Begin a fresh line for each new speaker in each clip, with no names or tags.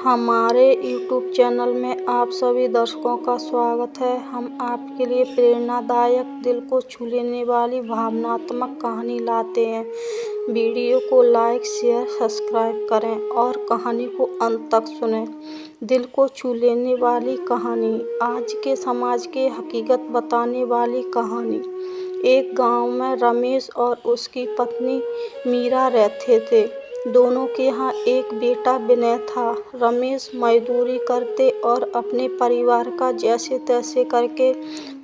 हमारे YouTube channel में आप सभी दर्शकों का स्वागत है। हम आपके लिए प्रेरणादायक, दिल को छू लेने वाली भावनात्मक कहानी लाते हैं। वीडियो को लाइक, शेयर, सब्सक्राइब करें और कहानी को अंत तक सुनें। दिल को छू लेने वाली कहानी, आज के समाज की हकीकत बताने वाली कहानी। एक गांव में रमेश और उसकी पत्नी मीरा रहते थे। दोनों के यहाँ एक बेटा विनय था। रमेश मजदूरी करते और अपने परिवार का जैसे तैसे करके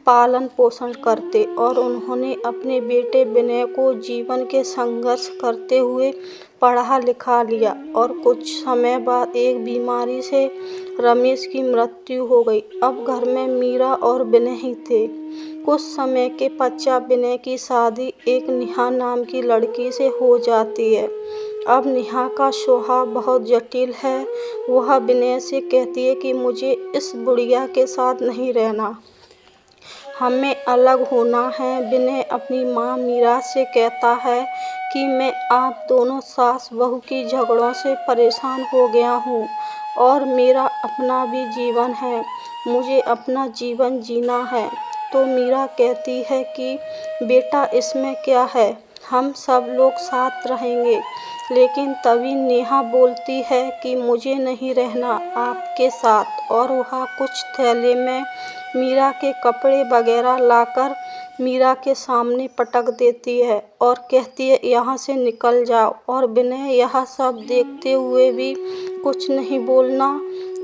पालन पोषण करते और उन्होंने अपने बेटे विनय को जीवन के संघर्ष करते हुए पढ़ा लिखा लिया और कुछ समय बाद एक बीमारी से रमेश की मृत्यु हो गई। अब घर में मीरा और विनय ही थे। कुछ समय के पश्चात विनय की शादी एक नेहा नाम की लड़की से हो जाती है। अब नेहा का स्वभाव बहुत जटिल है। वह विनय से कहती है कि मुझे इस बुढ़िया के साथ नहीं रहना, हमें अलग होना है। विनय अपनी माँ मीरा से कहता है कि मैं आप दोनों सास बहू की झगड़ों से परेशान हो गया हूँ और मेरा अपना भी जीवन है, मुझे अपना जीवन जीना है। तो मीरा कहती है कि बेटा इसमें क्या है, हम सब लोग साथ रहेंगे। लेकिन तभी नेहा बोलती है कि मुझे नहीं रहना आपके साथ, और वह कुछ थैले में मीरा के कपड़े वगैरह लाकर मीरा के सामने पटक देती है और कहती है यहाँ से निकल जाओ। और विनय यह सब देखते हुए भी कुछ नहीं बोलना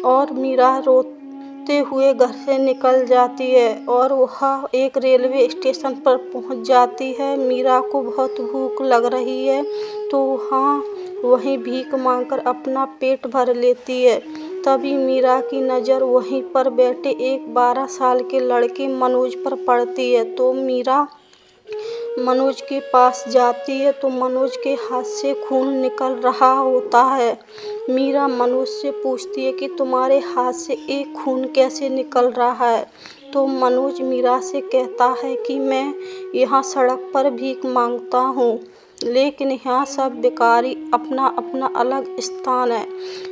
और मीरा रोते हुए घर से निकल जाती है और वह एक रेलवे स्टेशन पर पहुंच जाती है। मीरा को बहुत भूख लग रही है तो वहीं भीख मांगकर अपना पेट भर लेती है। तभी मीरा की नज़र वहीं पर बैठे एक 12 साल के लड़के मनोज पर पड़ती है। तो मीरा मनोज के पास जाती है तो मनोज के हाथ से खून निकल रहा होता है। मीरा मनोज से पूछती है कि तुम्हारे हाथ से एक खून कैसे निकल रहा है। तो मनोज मीरा से कहता है कि मैं यहाँ सड़क पर भीख मांगता हूँ, लेकिन यहाँ सब भिखारी अपना अपना अलग स्थान है,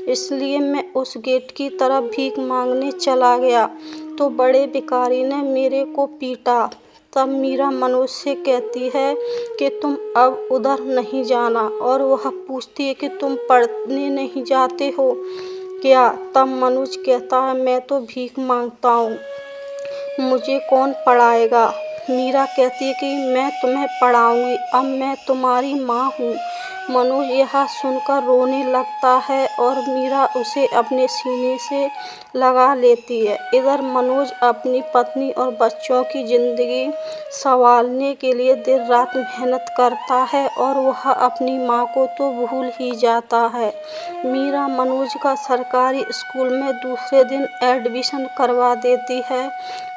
इसलिए मैं उस गेट की तरफ भीख मांगने चला गया तो बड़े भिखारी ने मेरे को पीटा। तब मीरा मनोज से कहती है कि तुम अब उधर नहीं जाना, और वह पूछती है कि तुम पढ़ने नहीं जाते हो क्या। तब मनोज कहता है मैं तो भीख मांगता हूँ, मुझे कौन पढ़ाएगा। मीरा कहती है कि मैं तुम्हें पढ़ाऊंगी, अब मैं तुम्हारी माँ हूँ। मनोज यह सुनकर रोने लगता है और मीरा उसे अपने सीने से लगा लेती है। इधर मनोज अपनी पत्नी और बच्चों की ज़िंदगी संभालने के लिए दिन रात मेहनत करता है और वह अपनी माँ को तो भूल ही जाता है। मीरा मनोज का सरकारी स्कूल में दूसरे दिन एडमिशन करवा देती है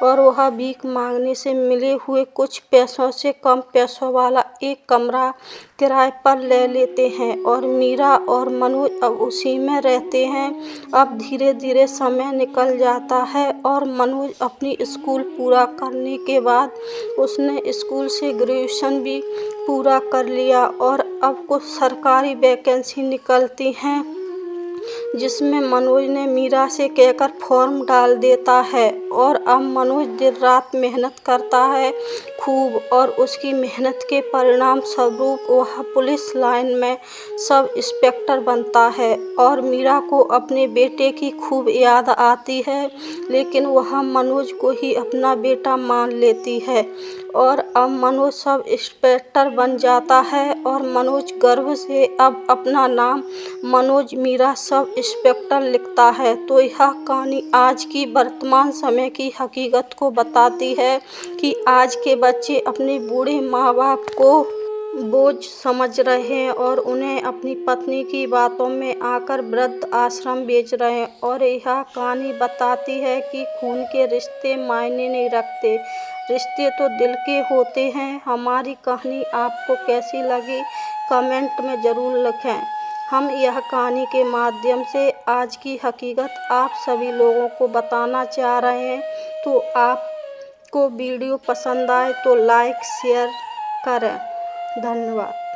और वह भीख मांगने से मिले हुए कुछ पैसों से कम पैसों वाला एक कमरा किराए पर ले लेते हैं और मीरा और मनोज अब उसी में रहते हैं। अब धीरे धीरे समय निकल जाता है और मनोज अपनी स्कूल पूरा करने के बाद उसने स्कूल से ग्रेजुएशन भी पूरा कर लिया और अब कुछ सरकारी वैकेंसी निकलती हैं जिसमें मनोज ने मीरा से कहकर फॉर्म डाल देता है। और अब मनोज दिन रात मेहनत करता है खूब और उसकी मेहनत के परिणाम स्वरूप वह पुलिस लाइन में सब इंस्पेक्टर बनता है। और मीरा को अपने बेटे की खूब याद आती है, लेकिन वह मनोज को ही अपना बेटा मान लेती है। और अब मनोज सब इंस्पेक्टर बन जाता है और मनोज गर्व से अब अपना नाम मनोज मीरा सब इंस्पेक्टर लिखता है। तो यह कहानी आज की वर्तमान समय की हकीकत को बताती है कि आज के बच्चे अपने बूढ़े माँ बाप को बोझ समझ रहे हैं और उन्हें अपनी पत्नी की बातों में आकर वृद्ध आश्रम भेज रहे हैं। और यह कहानी बताती है कि खून के रिश्ते मायने नहीं रखते, रिश्ते तो दिल के होते हैं। हमारी कहानी आपको कैसी लगी कमेंट में ज़रूर लिखें। हम यह कहानी के माध्यम से आज की हकीकत आप सभी लोगों को बताना चाह रहे हैं। तो आपको वीडियो पसंद आए तो लाइक शेयर करें। धन्यवाद।